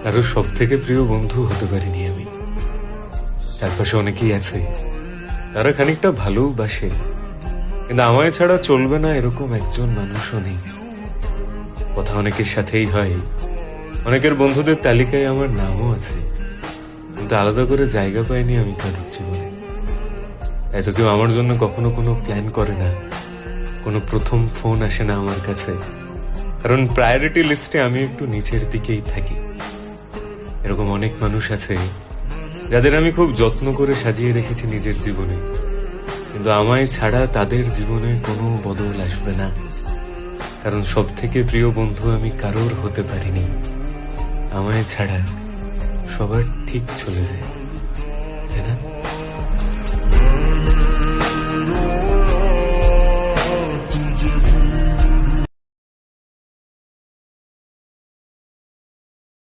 আরো সব থেকে প্রিয় বন্ধু হতে পারিনি আমি। চারপাশে অনেকেই আছে, তারা খানিকটা ভালোবাসে, কিন্তু আমায় ছাড়া চলবে না এরকম একজন মানুষও নেই। কথা অনেকের সাথেই হয়, অনেকের বন্ধুদের তালিকায় আমার নামও আছে, কিন্তু আলাদা করে জায়গা পাইনি আমি কারোর জীবনে। তাই তো কেউ আমার জন্য কখনো কোনো প্ল্যান করে না, কোনো প্রথম ফোন আসে না আমার কাছে, কারণ প্রায়োরিটি লিস্টে আমি একটু নিচের দিকেই থাকি। এরকম অনেক মানুষ আছে যাদের আমি খুব যত্ন করে সাজিয়ে রেখেছি নিজের জীবনে, কিন্তু আমায় ছাড়া তাদের জীবনে কোনো বদল আসবে না, কারণ সব থেকে প্রিয় বন্ধু আমি কারোর হতে পারিনি। আমায় ছাড়া সবার ঠিক চলে যায়।